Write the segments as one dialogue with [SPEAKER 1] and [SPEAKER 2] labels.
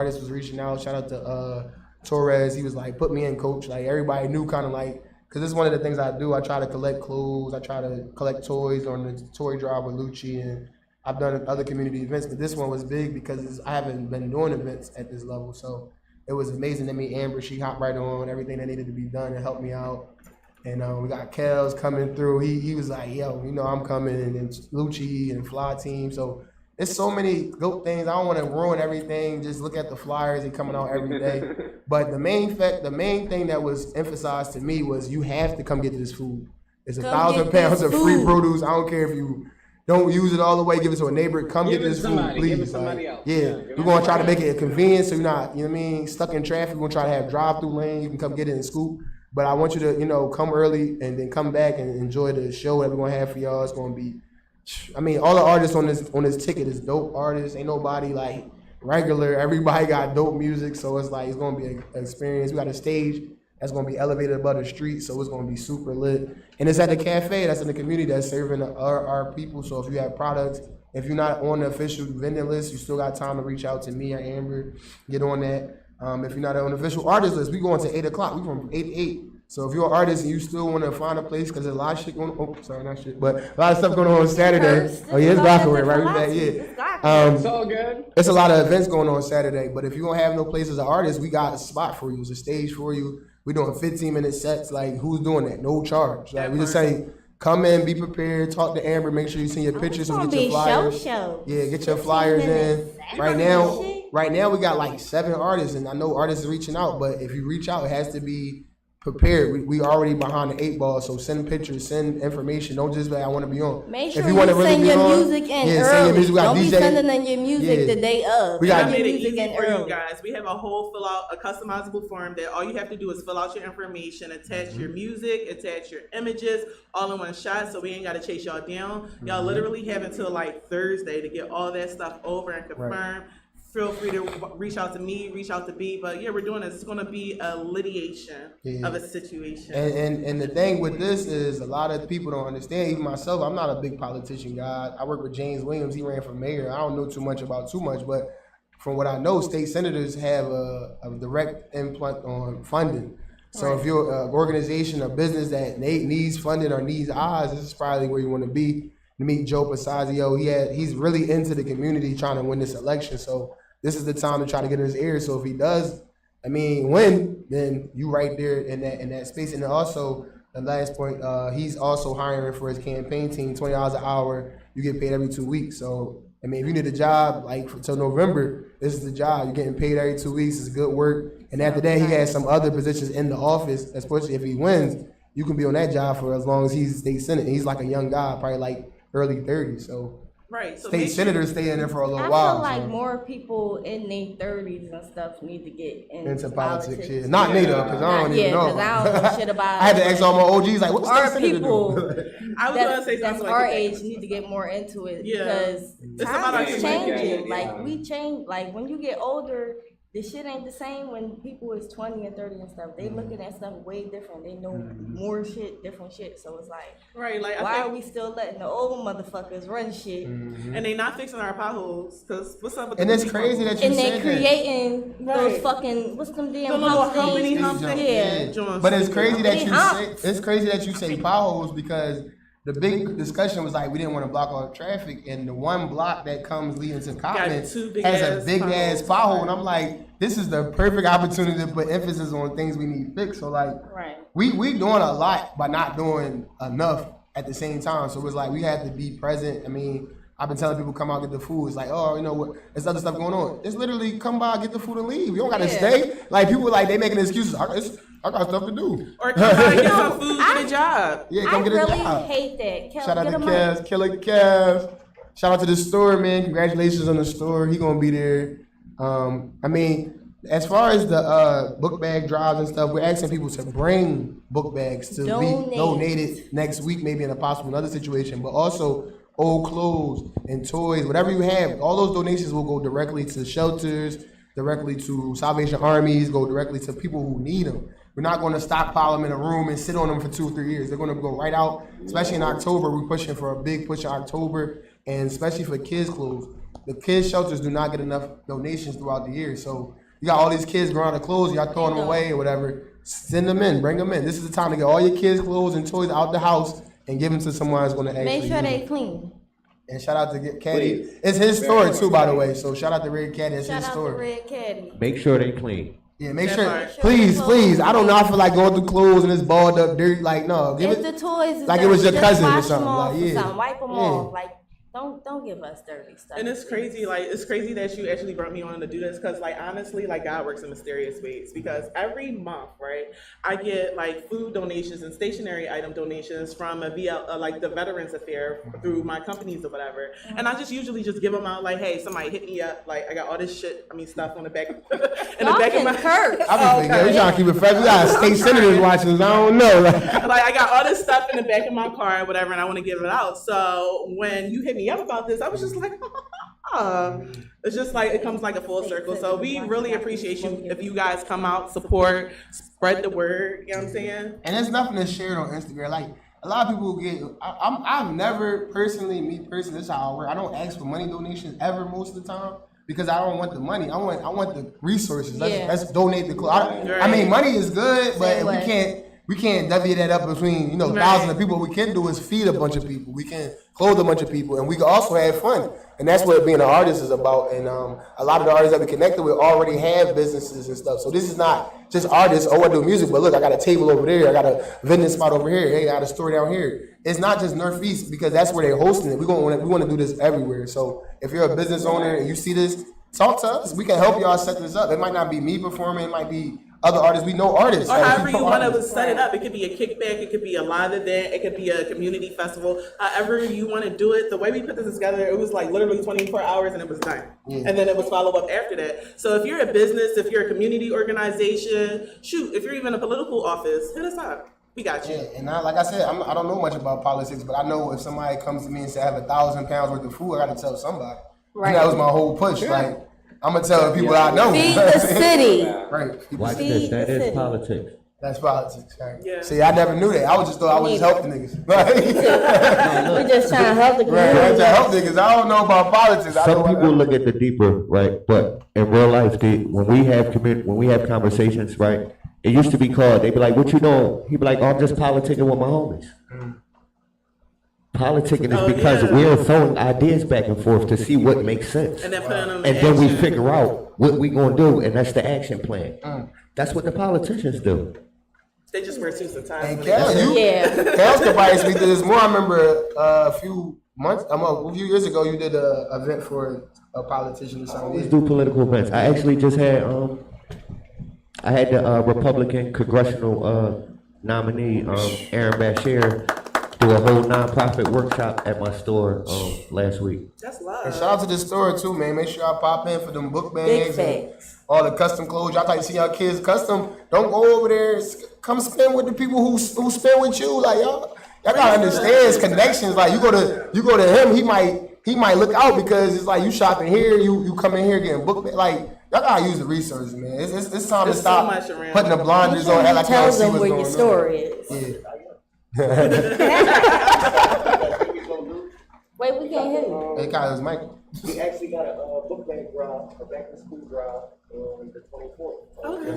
[SPEAKER 1] artists was reaching out. Shout out to Torres. He was like, put me in, coach. Like everybody knew kind of like, because this is one of the things I do. I try to collect clothes. I try to collect toys on the toy drive with Lucci, and I've done other community events, but this one was big because I haven't been doing events at this level. So it was amazing to meet Amber. She hopped right on everything that needed to be done and helped me out. And we got Kels coming through. He was like, yo, you know, I'm coming, and Lucci and Fly Team. So it's so many good things. I don't want to ruin everything. Just look at the flyers and coming out every day. But the main thing that was emphasized to me was you have to come get this food. It's 1,000 pounds of free produce. I don't care if you don't use it all the way. Give it to a neighbor. Come get this food, please. Give it somebody else. Yeah, we're gonna try to make it convenient so you're not, you know what I mean, stuck in traffic. We're gonna try to have drive-through lane. You can come get it and scoop. But I want you to, you know, come early and then come back and enjoy the show that we're gonna have for y'all. It's gonna be, I mean, all the artists on this ticket is dope artists. Ain't nobody like regular. Everybody got dope music, so it's like it's gonna be an experience. We got a stage that's gonna be elevated above the street, so it's gonna be super lit. And it's at the cafe that's in the community that's serving our people. So if you have products, if you're not on the official vending list, you still got time to reach out to me or Amber. Get on that. If you're not on the official artist list, we go until 8 o'clock. We from 8 to 8. So if you're an artist and you still want to find a place, because there's a lot of shit going on. Oh, sorry, not shit, but a lot of stuff going on Saturday. Oh yeah, it's Rockaway, right? We back, yeah.
[SPEAKER 2] It's all good.
[SPEAKER 1] It's a lot of events going on Saturday, but if you don't have no place as an artist, we got a spot for you. It's a stage for you. We're doing 15-minute sets. Like, who's doing that? No charge. Like, we just say, come in, be prepared, talk to Amber, make sure you send your pictures and get your flyers.
[SPEAKER 3] Show.
[SPEAKER 1] Yeah, get your flyers in. Right now we got like 7 artists, and I know artists are reaching out, but if you reach out, it has to be prepared. We already behind the 8 ball, so send pictures, send information. Don't just be like, I want to be on.
[SPEAKER 3] Make sure you send your music in early. Send your music. Don't be sending in your music the day of.
[SPEAKER 4] We got made it easy for you guys. We have a whole a customizable form that all you have to do is fill out your information, attach your music, attach your images, all in one shot, so we ain't got to chase y'all down. Y'all literally have until like Thursday to get all that stuff over and confirm. Right. Feel free to reach out to me, reach out to B. But yeah, we're doing this. It's going to be a litigation of a situation.
[SPEAKER 1] And the thing with this is a lot of people don't understand. Even myself, I'm not a big politician guy. I work with James Williams. He ran for mayor. I don't know too much about too much, but from what I know, state senators have a direct input on funding. So if you're an organization, a business that needs funding or needs eyes, this is probably where you want to be. To meet Joe Pasazio, he's really into the community trying to win this election. So this is the time to try to get in his ear. So if he does, win, then you right there in that space. And then also the last point, he's also hiring for his campaign team, $20 an hour. You get paid every 2 weeks. So if you need a job till November, this is the job. You're getting paid every 2 weeks. It's good work. And after that, he has some other positions in the office, especially if he wins. You can be on that job for as long as he's state senate. He's like a young guy, probably like early 30s. So state senators stay in there for a little while.
[SPEAKER 3] I feel like more people in their 30s and stuff need to get into politics.
[SPEAKER 1] Yeah. Not me though, because I don't even know.
[SPEAKER 3] Because I don't know shit about
[SPEAKER 1] I had to ask all my OGs, like, what's the state
[SPEAKER 3] people
[SPEAKER 1] senator
[SPEAKER 4] do? I was going to say something
[SPEAKER 3] like our age need to get more into it. Because time is changing. Like, we change. Like, when you get older, the shit ain't the same when people is 20 and 30 and stuff. They looking at stuff way different. They know more shit, different shit. So it's like, why are we still letting the old motherfuckers run shit?
[SPEAKER 4] And they not fixing our potholes. Cause what's up with
[SPEAKER 1] and it's crazy that you
[SPEAKER 3] and they creating those fucking what's them damn humps?
[SPEAKER 1] Yeah. But it's crazy that you say potholes because the big discussion was like we didn't want to block all the traffic, and the one block that comes leading to Coppin has a big ass pothole, and I'm like, this is the perfect opportunity to put emphasis on things we need fixed. So like, we doing a lot by not doing enough at the same time. So it's like we have to be present. I've been telling people come out get the food. It's like, oh, you know what? There's other stuff going on. It's literally come by, get the food, and leave. You don't gotta stay. Like people they making excuses. I got stuff to do.
[SPEAKER 4] Or come by and get some food, get a job.
[SPEAKER 1] Yeah, come get a job.
[SPEAKER 3] I really hate that.
[SPEAKER 1] Shout out to Kevs, Killer Kevs. Shout out to the store, man. Congratulations on the store. He gonna be there. As far as the book bag drives and stuff, we're asking people to bring book bags to be donated next week, maybe in a possible another situation, but also old clothes and toys, whatever you have, all those donations will go directly to shelters, directly to Salvation Armies, go directly to people who need them. We're not going to stockpile them in a room and sit on them for 2 or 3 years. They're going to go right out, especially in October. We're pushing for a big push in October, and especially for kids' clothes. the kids shelters do not get enough donations throughout the year. So you got all these kids growing out of clothes, y'all throwing them away or whatever. Send them in, bring them in. This is the time to get all your kids' clothes and toys out the house and give them to someone that's going to actually
[SPEAKER 3] make sure they
[SPEAKER 1] use
[SPEAKER 3] clean.
[SPEAKER 1] And shout out to Caddy. It's his store too, by the way. So shout out to Red Caddy. It's his
[SPEAKER 3] Shout out
[SPEAKER 1] store.
[SPEAKER 3] to Red Caddy.
[SPEAKER 2] Make sure they clean.
[SPEAKER 1] Yeah, make sure. Please. I don't know. I feel like going through clothes and it's balled up dirt. Like no, give
[SPEAKER 3] If
[SPEAKER 1] it
[SPEAKER 3] the toys is
[SPEAKER 1] like it was your
[SPEAKER 3] just
[SPEAKER 1] cousin or
[SPEAKER 3] wash
[SPEAKER 1] something.
[SPEAKER 3] them off
[SPEAKER 1] Like,
[SPEAKER 3] or
[SPEAKER 1] yeah.
[SPEAKER 3] something. Wipe them
[SPEAKER 1] Yeah.
[SPEAKER 3] off. Like don't give us dirty stuff.
[SPEAKER 4] And it's crazy, like it's crazy that you actually brought me on to do this because, like, honestly, like God works in mysterious ways. Because every month, right, I get like food donations and stationary item donations from like the Veterans Affair through my companies or whatever, and I just usually just give them out like, hey, somebody hit me up, like I got all this stuff on the back, in the back of my
[SPEAKER 3] curse.
[SPEAKER 1] I be thinking, we trying to keep it fresh. We got state senators watching us. I don't know.
[SPEAKER 4] like I got all this stuff in the back of my car or whatever, and I want to give it out. So when you hit me up about this, I was just like, it's just like it comes like a full circle. So we really appreciate you if you guys come out, support, spread the word. You know what I'm saying?
[SPEAKER 1] And there's nothing that's shared on Instagram. Like a lot of people get. I've never personally, this is how I work. I don't ask for money donations ever most of the time. Because I don't want the money, I want the resources. Let's donate the clothes. I mean, money is good, but we can't divvy that up between thousands of people. What we can do is feed a bunch of people. We can clothe a bunch of people, and we can also have fun. And that's what being an artist is about. And a lot of the artists that we connected with already have businesses and stuff. So this is not just artists. Oh, I do music, but look, I got a table over there. I got a vending spot over here. Hey, I got a store down here. It's not just Northeast because that's where they're hosting it. We want to do this everywhere. So if you're a business owner and you see this, talk to us. We can help y'all set this up. It might not be me performing. It might be other artists. We know artists.
[SPEAKER 4] Or however you want to set it up. It could be a kickback. It could be a live event. It could be a community festival. However you want to do it. The way we put this together, it was like literally 24 hours and it was done. Yeah. And then it was follow up after that. So if you're a business, if you're a community organization, if you're even a political office, hit us up. We got you.
[SPEAKER 1] Yeah, and like I said, I don't know much about politics, but I know if somebody comes to me and say I have 1,000 pounds worth of food, I got to tell somebody. Right. And that was my whole push. Sure. Like, I'm going to tell the people I know.
[SPEAKER 3] Feed the city.
[SPEAKER 1] Right.
[SPEAKER 2] Watch this. That is politics.
[SPEAKER 1] That's politics. Right?
[SPEAKER 4] Yeah.
[SPEAKER 1] See, I never knew that. I was just thought I was just helping niggas.
[SPEAKER 3] We just trying to help the community.
[SPEAKER 1] Right, to help niggas. I don't know about politics.
[SPEAKER 2] Some people look at the deeper, right? But in real life, when we have conversations, right? It used to be called. They'd be like, "What you doing?" He'd be like, "Oh, I'm just politicking with my homies." Politicking is because we're throwing ideas back and forth to see what makes sense,
[SPEAKER 4] and
[SPEAKER 2] then we figure out what we gonna do, and that's the action plan. That's what the politicians do.
[SPEAKER 4] They just wear suits and ties.
[SPEAKER 1] And Cal could probably speak to this more. I remember a few years ago, you did an event for a politician or something.
[SPEAKER 2] I always do political events. I actually just had I had the Republican congressional nominee, Aaron Bashir, do a whole nonprofit workshop at my store last week.
[SPEAKER 4] That's love.
[SPEAKER 1] And shout out to the store too, man. Make sure y'all pop in for them book bags and all the custom clothes. Y'all like to see y'all kids custom. Don't go over there. Come spend with the people who spend with you. Like y'all gotta understand his connections. Like you go to him, he might look out because it's like you shopping here, you come in here getting book bags. Like y'all gotta use the resources, man. It's time to stop putting the blinders on. Act like y'all see what's going on. Tell them where your store
[SPEAKER 3] is.
[SPEAKER 1] Yeah.
[SPEAKER 3] Wait, we can't hear you.
[SPEAKER 1] Hey, Kyle's Michael.
[SPEAKER 5] We actually got a book bag drive, a back to school drive on the 24th.
[SPEAKER 3] Okay.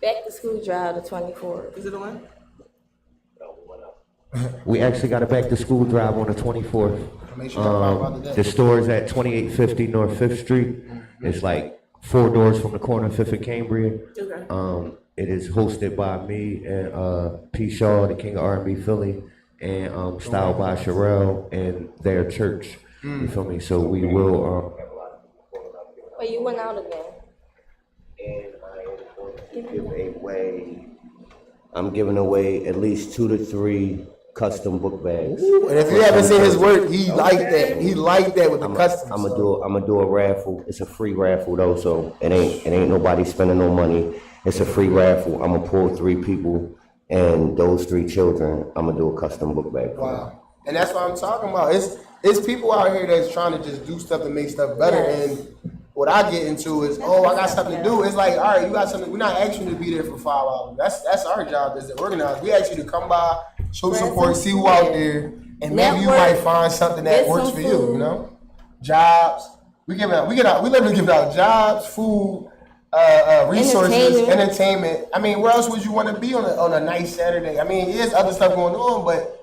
[SPEAKER 3] Back to school drive the 24th.
[SPEAKER 4] Is it the one?
[SPEAKER 5] No, we went up.
[SPEAKER 2] We actually got a back to school drive on the 24th.
[SPEAKER 1] Make sure y'all pop out
[SPEAKER 2] the store is at 2850 North 5th Street. It's like 4 doors from the corner of 5th and Cambria.
[SPEAKER 4] Okay.
[SPEAKER 2] It is hosted by me and P. Shaw, the King of R&B Philly, and styled by Sherelle and their church. You feel me? So we will.
[SPEAKER 3] Oh, you went out again.
[SPEAKER 5] And I am going to give away. I'm giving away at least 2 to 3 custom book bags.
[SPEAKER 1] Ooh, and if you haven't seen his work, he liked that. He liked that with the custom.
[SPEAKER 5] I'm gonna do a raffle. It's a free raffle though, so it ain't nobody spending no money. It's a free raffle. I'm gonna pull 3 people, and those 3 children, I'm gonna do a custom book bag.
[SPEAKER 1] Wow, and that's what I'm talking about. It's people out here that's trying to just do stuff to make stuff better. Yes. And what I get into is, I got something to do. It's like, all right, you got something. We're not asking you to be there for 5 hours. That's our job as the organizer. We ask you to come by, show support, see who out there, and maybe you might find something that works for you. You know. jobs. We literally giving out jobs, food, resources, entertainment. I mean, where else would you want to be on a nice Saturday? I mean, there's other stuff going on, but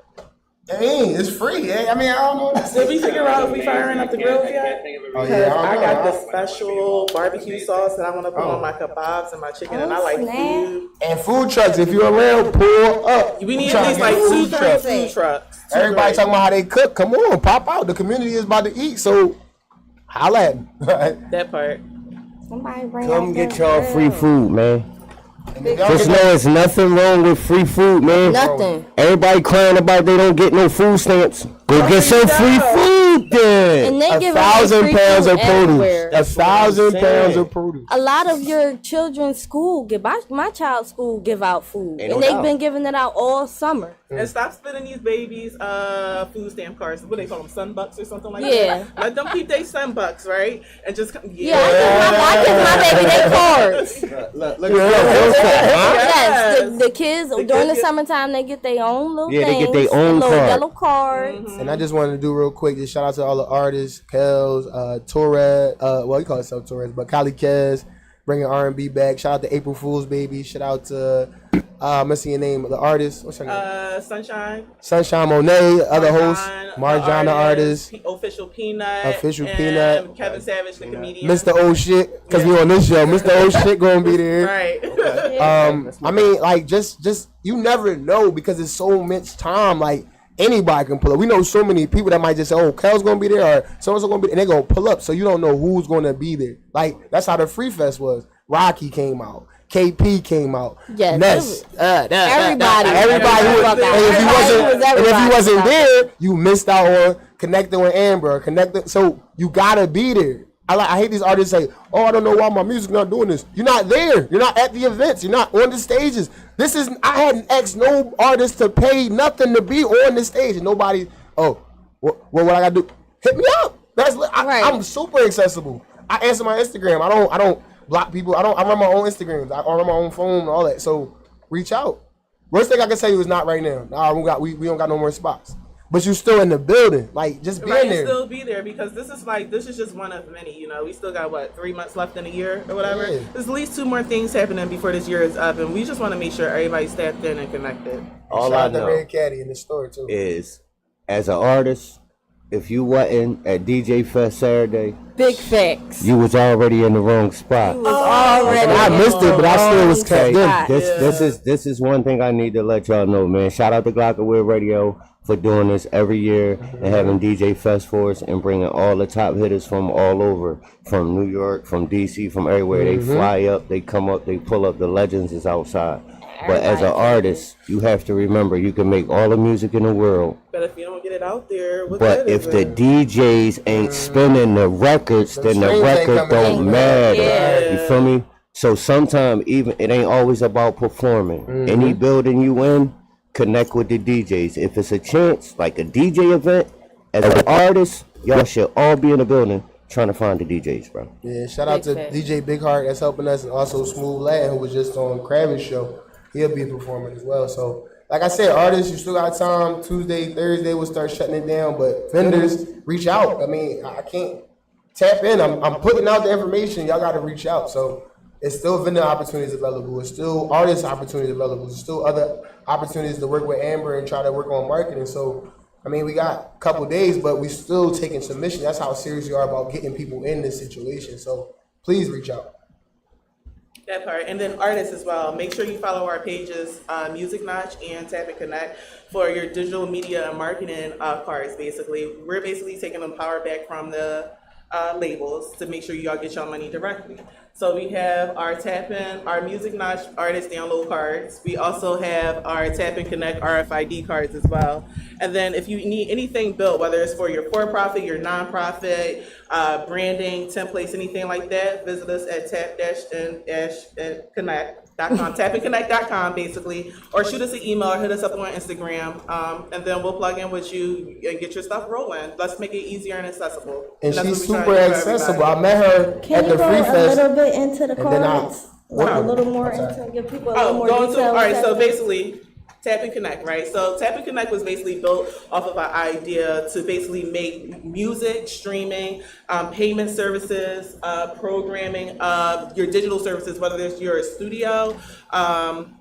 [SPEAKER 1] I mean, it's free. I mean, I don't know.
[SPEAKER 4] Did we figure out if we firing up the grills yet?
[SPEAKER 1] Oh yeah,
[SPEAKER 4] I got the special barbecue sauce that I want to put on my kebabs and my chicken, and I like food.
[SPEAKER 1] And food trucks, if you're around, pull up.
[SPEAKER 4] We need at least like 2-3 food trucks.
[SPEAKER 1] Everybody talking about how they cook. Come on, pop out. The community is about to eat, so holla at me.
[SPEAKER 4] That part.
[SPEAKER 3] Somebody bring
[SPEAKER 5] Come get y'all free food, man.
[SPEAKER 1] Just
[SPEAKER 5] Just know there's nothing wrong with free food, man.
[SPEAKER 3] Nothing.
[SPEAKER 5] Everybody crying about they don't get no food stamps. Go get some free food then.
[SPEAKER 3] And they give
[SPEAKER 1] 1,000 pounds of produce.
[SPEAKER 3] everywhere.
[SPEAKER 1] 1,000 pounds of produce.
[SPEAKER 3] A lot of your children's school my child's school give out food,
[SPEAKER 5] Ain't no
[SPEAKER 3] and they've
[SPEAKER 5] doubt.
[SPEAKER 3] been giving it out all summer.
[SPEAKER 4] And stop spending these babies food stamp cards. What do they call them? Sunbucks or something like
[SPEAKER 3] Yeah.
[SPEAKER 4] that? Let them keep their Sunbucks, right? And just come.
[SPEAKER 3] Yeah, I give my baby their cards.
[SPEAKER 5] Look,
[SPEAKER 3] Yes, the kids during the summertime they get their own little
[SPEAKER 5] Yeah, they
[SPEAKER 3] things,
[SPEAKER 5] get their own
[SPEAKER 3] little
[SPEAKER 5] card.
[SPEAKER 3] yellow cards.
[SPEAKER 1] And I just wanted to do real quick, just shout out to all the artists, Kels, Torres, well, he calls himself Torres, but Kali Kez, bringing R&B back. Shout out to April Fool's Baby. Shout out to, I'm missing your name, the artist. What's her name? Sunshine Monet, other host, Marjan the artist.
[SPEAKER 4] Official Peanut.
[SPEAKER 1] Official
[SPEAKER 4] and
[SPEAKER 1] Peanut.
[SPEAKER 4] Kevin Savage, the comedian.
[SPEAKER 1] Mr. Old Shit, because we on this show. Mr. Old Shit gonna be there.
[SPEAKER 4] Right.
[SPEAKER 1] I mean, like, just you never know because it's so much time. Like, anybody can pull up. We know so many people that might just say, "Oh, Kel's gonna be there," or "So-and-so gonna be there," and they're gonna pull up. So you don't know who's gonna be there. Like, that's how the Free Fest was. Rocky came out. KP came out.
[SPEAKER 3] Yes,
[SPEAKER 1] Ness.
[SPEAKER 3] everybody.
[SPEAKER 1] Everybody who was, and if you wasn't there, you missed out on connecting with Amber, or connecting. So you gotta be there. I hate these artists say, "Oh, I don't know why my music's not doing this." You're not there. You're not at the events. You're not on the stages. I hadn't asked no artist to pay nothing to be on the stage, and nobody. Oh, what I gotta do? Hit me up. I'm super accessible. I answer my Instagram. I don't block people. I run my own Instagrams. I run my own phone and all that. So reach out. Worst thing I can say is not right now. Nah, we don't got no more spots. But you still in the building, like just being there.
[SPEAKER 4] Still be there because this is just one of many. You know, we still got 3 months left in a year or whatever.
[SPEAKER 1] Yeah.
[SPEAKER 4] There's at least 2 more things happening before this year is up, and we just want to make sure everybody's tapped in and connected.
[SPEAKER 5] All
[SPEAKER 1] Shout
[SPEAKER 5] I
[SPEAKER 1] out to
[SPEAKER 5] know
[SPEAKER 1] Red Caddy in the store too.
[SPEAKER 5] is, as an artist, if you wasn't at DJ Fest Saturday,
[SPEAKER 3] Big facts.
[SPEAKER 5] you was already in the wrong spot.
[SPEAKER 1] I missed it, but I still was
[SPEAKER 5] Okay,
[SPEAKER 1] tapped in.
[SPEAKER 5] this is one thing I need to let y'all know, man. Shout out to Glockaware Radio for doing this every year and having DJ Fest for us and bringing all the top hitters from all over, from New York, from DC, from everywhere. They fly up, they come up, they pull up. The legends is outside. But as an artist, you have to remember you can make all the music in the world.
[SPEAKER 4] But if you don't get it out there, what
[SPEAKER 5] But
[SPEAKER 4] good
[SPEAKER 5] if
[SPEAKER 4] is
[SPEAKER 5] the
[SPEAKER 4] it?
[SPEAKER 5] DJs ain't spinning the records, then the
[SPEAKER 1] streams ain't
[SPEAKER 5] record
[SPEAKER 1] coming
[SPEAKER 5] don't
[SPEAKER 1] in.
[SPEAKER 5] matter.
[SPEAKER 4] Yeah.
[SPEAKER 5] You feel me? So sometimes even it ain't always about performing. Any building you in, connect with the DJs. If it's a chance, like a DJ event, as an artist, y'all should all be in the building trying to find the DJs, bro.
[SPEAKER 1] Yeah, shout out to DJ Big Heart that's helping us, and also Smooth Latin who was just on Kravis show. He'll be performing as well. So, like I said, artists, you still got time. Tuesday, Thursday, we'll start shutting it down. But vendors, reach out. I mean, I can't tap in. I'm putting out the information. Y'all got to reach out. So, it's still vendor opportunities available. It's still artist opportunities available. There's still other opportunities to work with Amber and try to work on marketing. So, I mean, we got a couple days, but we still taking submission. That's how serious we are about getting people in this situation. So, please reach out.
[SPEAKER 4] That part. And then artists as well. Make sure you follow our pages, Music Notch and Tap and Connect, for your digital media and marketing cards, basically. We're basically taking the power back from the labels to make sure y'all get your money directly. So we have our Tap In, our Music Notch artist download cards. We also have our Tap and Connect RFID cards as well. And then if you need anything built, whether it's for your for-profit, your non-profit, branding, templates, anything like that, visit us at tap-and-connect.com, tapandconnect.com basically, or shoot us an email or hit us up on Instagram, and then we'll plug in with you and get your stuff rolling. Let's make it easier and accessible.
[SPEAKER 1] And
[SPEAKER 4] that's
[SPEAKER 1] she's
[SPEAKER 4] what we're trying
[SPEAKER 1] super
[SPEAKER 4] to do for
[SPEAKER 1] accessible.
[SPEAKER 4] everybody.
[SPEAKER 1] I met her
[SPEAKER 3] Can
[SPEAKER 1] at
[SPEAKER 3] you
[SPEAKER 1] the
[SPEAKER 3] go
[SPEAKER 1] Free
[SPEAKER 3] a
[SPEAKER 1] Fest.
[SPEAKER 3] little bit into the
[SPEAKER 1] and then
[SPEAKER 3] cards? Like a little more
[SPEAKER 4] Oh.
[SPEAKER 3] into, give people a little more
[SPEAKER 4] Going
[SPEAKER 3] detail.
[SPEAKER 4] to, all right, so basically, Tap and Connect, right? So Tap and Connect was basically built off of our idea to basically make music, streaming, payment services, programming, your digital services, whether it's your studio,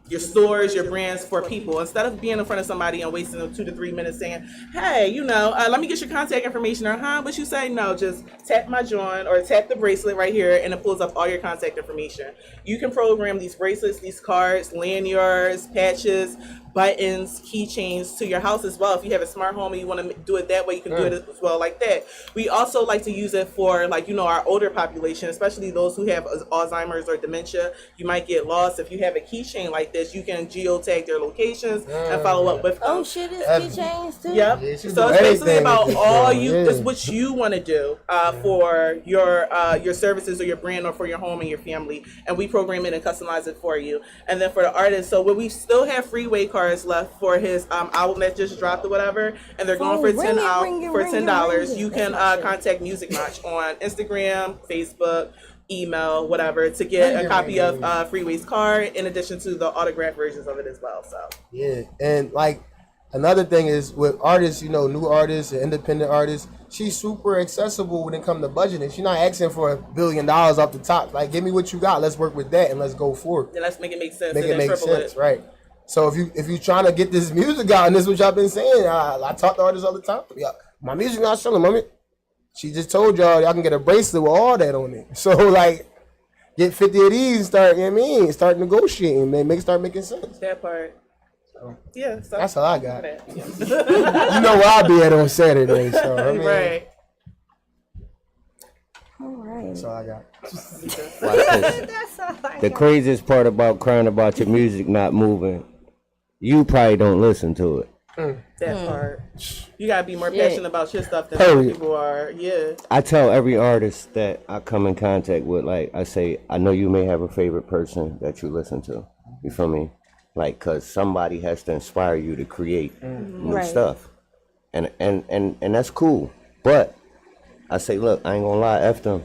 [SPEAKER 4] your stores, your brands for people. Instead of being in front of somebody and wasting 2 to 3 minutes saying, hey, let me get your contact information, or what you say? No, just tap my joint or tap the bracelet right here and it pulls up all your contact information. You can program these bracelets, these cards, lanyards, patches, buttons, keychains to your house as well. If you have a smart home and you want to do it that way, you can do it as well like that. We also like to use it for our older population, especially those who have Alzheimer's or dementia. You might get lost. If you have a keychain like this, you can geotag their locations and follow up with them.
[SPEAKER 3] Oh shit, it's keychains too?
[SPEAKER 4] Yep.
[SPEAKER 1] Yeah,
[SPEAKER 4] so it's basically about all you,
[SPEAKER 1] yeah.
[SPEAKER 4] it's what you want to do for your services or your brand or for your home and your family. And we program it and customize it for you. And then for the artist, so when we still have freeway cards left for his album that just dropped or whatever, and they're going for $10. You can contact Music Match on Instagram, Facebook, email, whatever, to get a copy of Freeway's card in addition to the autographed versions of it as well. So
[SPEAKER 1] yeah, and another thing is with artists, new artists and independent artists, she's super accessible when it comes to budgeting. She's not asking for $1 billion off the top. Like, give me what you got. Let's work with that and let's go forward.
[SPEAKER 4] Then let's make it make sense.
[SPEAKER 1] Make it make sense, right? So if you trying to get this music out, and this is what y'all been saying, I talk to artists all the time. Yeah, my music not selling, mommy. She just told y'all can get a bracelet with all that on it. So get 50 of these and start, start negotiating, man. Start making sense.
[SPEAKER 4] That part. Yeah, so
[SPEAKER 1] that's all I got. You know where I'll be at on Saturday, so
[SPEAKER 4] right.
[SPEAKER 3] All right.
[SPEAKER 1] That's all I got.
[SPEAKER 3] That's all I
[SPEAKER 5] The
[SPEAKER 3] got.
[SPEAKER 5] craziest part about crying about your music not moving, you probably don't listen to it.
[SPEAKER 4] That part. You gotta be more
[SPEAKER 3] Shit.
[SPEAKER 4] passionate about your stuff than
[SPEAKER 1] Period.
[SPEAKER 4] other people are. Yeah.
[SPEAKER 5] I tell every artist that I come in contact with, I say, I know you may have a favorite person that you listen to. You feel me? Cause somebody has to inspire you to create new
[SPEAKER 3] Right.
[SPEAKER 5] stuff. And that's cool. But I say, look, I ain't gonna lie, F them.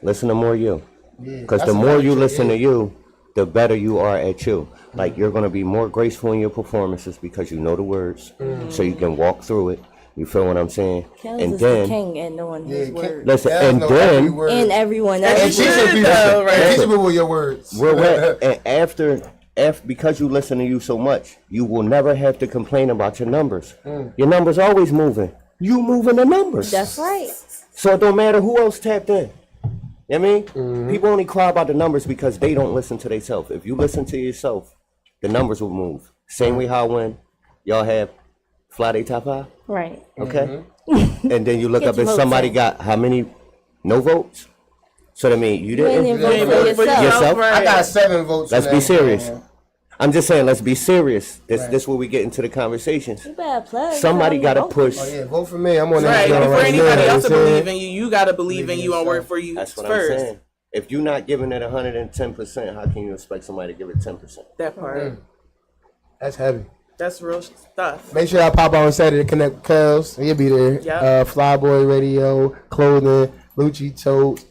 [SPEAKER 5] Listen to more you.
[SPEAKER 1] Yeah,
[SPEAKER 5] Because
[SPEAKER 1] that's
[SPEAKER 5] the more
[SPEAKER 1] another
[SPEAKER 5] you
[SPEAKER 1] trick,
[SPEAKER 5] listen
[SPEAKER 1] yeah.
[SPEAKER 5] to you, the better you are at you. You're gonna be more graceful in your performances because you know the words, so you can walk through it. You feel what I'm saying?
[SPEAKER 3] Kels
[SPEAKER 5] And
[SPEAKER 3] is
[SPEAKER 5] then
[SPEAKER 3] the king at knowing his words.
[SPEAKER 5] listen,
[SPEAKER 1] There's
[SPEAKER 5] and
[SPEAKER 1] no
[SPEAKER 5] then
[SPEAKER 1] every word.
[SPEAKER 3] And everyone
[SPEAKER 1] And
[SPEAKER 3] else.
[SPEAKER 1] she should be teach people with your words.
[SPEAKER 5] we're wet. And after because you listen to you so much, you will never have to complain about your numbers. Your numbers always moving. You moving the numbers.
[SPEAKER 3] That's right.
[SPEAKER 5] So it don't matter who else tapped in. You know what I mean? People only cry about the numbers because they don't listen to themselves. If you listen to yourself, the numbers will move. Same way how when y'all have Fly Day Top 5,
[SPEAKER 3] Right.
[SPEAKER 5] okay? And then you look
[SPEAKER 3] Get
[SPEAKER 5] up
[SPEAKER 3] your
[SPEAKER 5] and
[SPEAKER 3] votes
[SPEAKER 5] somebody
[SPEAKER 3] in.
[SPEAKER 5] got how many no votes? So that mean you
[SPEAKER 3] You ain't
[SPEAKER 5] didn't?
[SPEAKER 3] even vote for yourself.
[SPEAKER 5] Yourself?
[SPEAKER 1] I got 7 votes.
[SPEAKER 5] Let's
[SPEAKER 1] in
[SPEAKER 5] be
[SPEAKER 1] that.
[SPEAKER 5] serious. I'm just saying, let's be serious. This
[SPEAKER 1] Right.
[SPEAKER 5] this where we get into the conversations.
[SPEAKER 3] You better plug.
[SPEAKER 5] Somebody
[SPEAKER 3] You
[SPEAKER 5] got to
[SPEAKER 3] vote.
[SPEAKER 5] push.
[SPEAKER 1] Oh yeah, vote for me. I'm on that
[SPEAKER 4] Right.
[SPEAKER 1] show
[SPEAKER 4] And for
[SPEAKER 1] right
[SPEAKER 4] anybody
[SPEAKER 1] now,
[SPEAKER 4] else to
[SPEAKER 1] you know what I'm
[SPEAKER 4] believe
[SPEAKER 1] saying?
[SPEAKER 4] in you, you gotta believe in
[SPEAKER 1] Believe in
[SPEAKER 4] you and work
[SPEAKER 1] yourself.
[SPEAKER 4] for you
[SPEAKER 5] That's what
[SPEAKER 4] first.
[SPEAKER 5] I'm saying. If you're not giving it 110%, how can you expect somebody to give it 10%?
[SPEAKER 4] That part.
[SPEAKER 1] That's heavy.
[SPEAKER 4] That's real stuff.
[SPEAKER 1] Make sure I pop out on Saturday to connect with Kels. He'll be there.
[SPEAKER 4] Yep.
[SPEAKER 1] Flyboy Radio, clothing, LouchieTotes,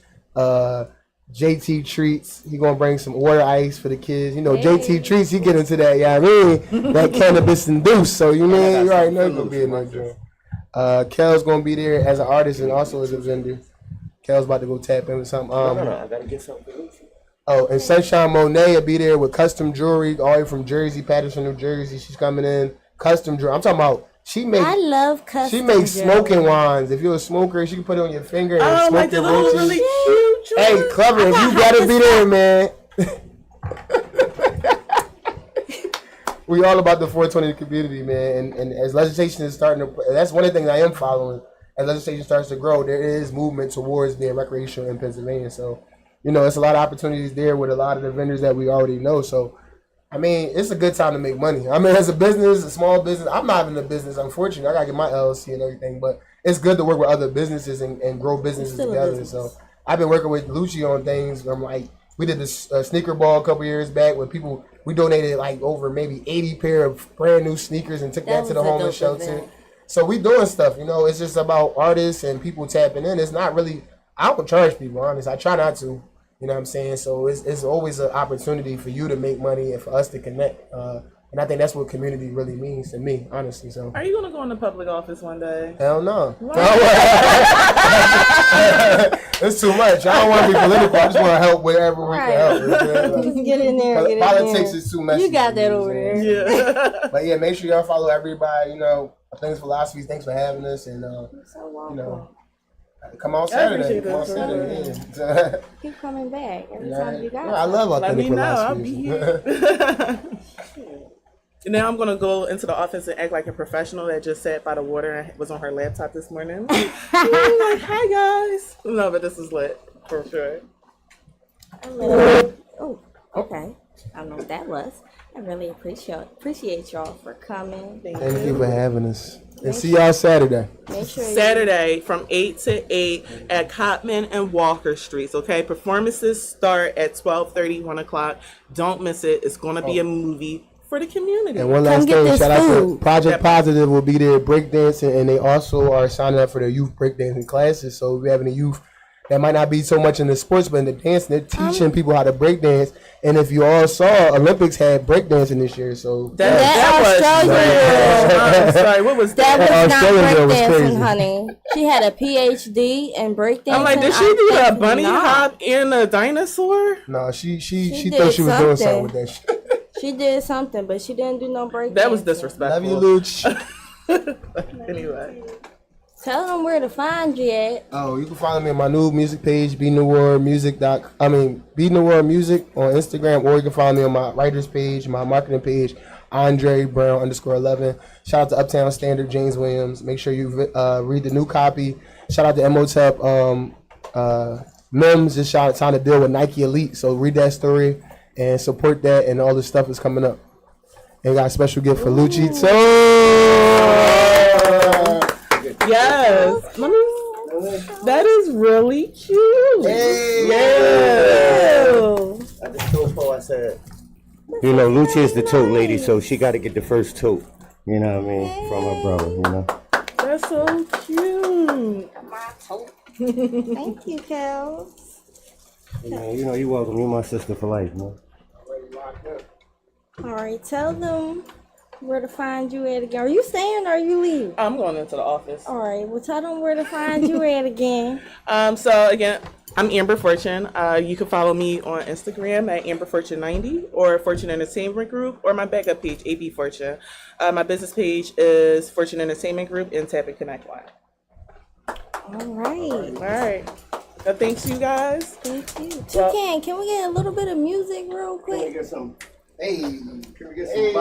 [SPEAKER 1] JT Treats. He gonna bring some water ice for the kids. JT Treats, he get into that, that cannabis induced. So you already know he's gonna be in that joint. Kel's gonna be there as an artist and also as a vendor. Kel's about to go tap in with something.
[SPEAKER 5] No, I gotta get something for Lucy.
[SPEAKER 1] Oh, and Sunshine Monet will be there with custom jewelry, all the way from Jersey, Patterson, New Jersey. She's coming in. Custom jewelry. I'm talking about
[SPEAKER 3] I love custom.
[SPEAKER 1] she makes
[SPEAKER 3] jewelry.
[SPEAKER 1] smoking wands. If you're a smoker, she can put it on your finger and
[SPEAKER 4] Oh,
[SPEAKER 1] smoke
[SPEAKER 4] like the
[SPEAKER 1] your
[SPEAKER 4] little
[SPEAKER 1] roaches.
[SPEAKER 4] really cute.
[SPEAKER 1] Hey, Clever, you gotta be there, man. We all about the 420 community, man. And as legislation is starting to, that's one of the things I am following. As legislation starts to grow, there is movement towards being recreational in Pennsylvania. So, it's a lot of opportunities there with a lot of the vendors that we already know. So, it's a good time to make money. As a business, a small business, I'm not in the business, unfortunately. I got to get my LLC and everything, but it's good to work with other businesses and grow businesses
[SPEAKER 3] Still a
[SPEAKER 1] together.
[SPEAKER 3] business.
[SPEAKER 1] So, I've been working with Lucci on things. We did this sneaker ball a couple years back where we donated over maybe 80 pair of brand new sneakers and took that to the
[SPEAKER 3] was a
[SPEAKER 1] homeless
[SPEAKER 3] dope
[SPEAKER 1] shelter.
[SPEAKER 3] event.
[SPEAKER 1] So we doing stuff, it's just about artists and people tapping in. It's not really, I don't charge people, honest. I try not to, you know what I'm saying? So it's always an opportunity for you to make money and for us to connect. And I think that's what community really means to me, honestly. So.
[SPEAKER 4] Are you gonna go into public office one day?
[SPEAKER 1] Hell no. It's too much. I don't want to be political. I just want to help wherever we can help.
[SPEAKER 3] Just get in there. Get
[SPEAKER 1] Politics
[SPEAKER 3] in there.
[SPEAKER 1] is too messy.
[SPEAKER 3] You got that over there.
[SPEAKER 4] Yeah.
[SPEAKER 1] But yeah, make sure y'all follow everybody. You know, thanks Philosophies. Thanks for having us. And
[SPEAKER 3] You're so welcome.
[SPEAKER 1] you know, come on Saturday. Come on Saturday. Yeah.
[SPEAKER 3] Keep coming back every time you got.
[SPEAKER 1] I love
[SPEAKER 4] Let
[SPEAKER 1] authentic
[SPEAKER 4] me know. I'll
[SPEAKER 1] Philosophies.
[SPEAKER 4] be here. Now I'm gonna go into the office and act like a professional that just sat by the water and was on her laptop this morning. Like, hi guys. No, but this is lit for sure.
[SPEAKER 3] Oh, okay. I don't know what that was. I really appreciate y'all for coming.
[SPEAKER 1] Thank you for having us. And see y'all Saturday.
[SPEAKER 3] Make sure
[SPEAKER 4] Saturday from 8 to 8 at Cotman and Walker Streets, okay? Performances start at 12:30, 1 o'clock. Don't miss it. It's going to be a movie for the community.
[SPEAKER 1] And one last thing, shout out to Project Positive will be there breakdancing, and they also are signing up for their youth breakdancing classes. So if we have any youth that might not be so much in the sports, but in the dancing, they're teaching people how to breakdance. And if you all saw, Olympics had breakdancing this year. So
[SPEAKER 4] that was I'm sorry, what was that?
[SPEAKER 3] That was not
[SPEAKER 1] Australian was
[SPEAKER 3] breakdancing,
[SPEAKER 1] crazy.
[SPEAKER 3] honey. She had a PhD in breakdancing.
[SPEAKER 4] I'm like, did she do a bunny hop and a dinosaur?
[SPEAKER 1] No, she
[SPEAKER 3] did
[SPEAKER 1] thought she was doing something
[SPEAKER 3] something.
[SPEAKER 1] with that shit.
[SPEAKER 3] She did something, but she didn't do no breakdancing.
[SPEAKER 4] That was disrespectful.
[SPEAKER 1] Love you, Luch.
[SPEAKER 4] Anyway.
[SPEAKER 3] Tell them where to find you at.
[SPEAKER 1] Oh, you can follow me on my new music page, Be the World Music on Instagram, or you can follow me on my writers page, my marketing page, Andre Brown _11. Shout out to Uptown Standard, James Williams. Make sure you read the new copy. Shout out to Emotep, Mims just signed a deal with Nike Elite, so read that story and support that, and all this stuff is coming up. And got a special gift for LouchieTotes.
[SPEAKER 4] Yes. That is really cute.
[SPEAKER 1] Hey.
[SPEAKER 4] Yeah.
[SPEAKER 5] I just told Paul, I said, you know, Lucci is the tote lady, so she got to get the first tote. You know what I mean? From her brother, you know.
[SPEAKER 4] That's so cute.
[SPEAKER 3] Thank you, Kels.
[SPEAKER 5] You know, you're welcome. You're my sister for life, man.
[SPEAKER 3] All right, tell them where to find you at again. Are you staying or are you leaving?
[SPEAKER 4] I'm going into the office.
[SPEAKER 3] All right, well, tell them where to find you at again.
[SPEAKER 4] So again, I'm Amber Fortune. You can follow me on Instagram at AmberFortune90 or Fortune Entertainment Group, or my backup page, AB Fortune. My business page is Fortune Entertainment Group and Tap and Connect Line.
[SPEAKER 3] All right.
[SPEAKER 4] All right. Thanks, you guys.
[SPEAKER 3] Thank you. Toucan, can we get a little bit of music real quick?
[SPEAKER 5] Get some.
[SPEAKER 1] Hey,
[SPEAKER 5] Can we get some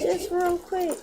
[SPEAKER 3] Just real quick.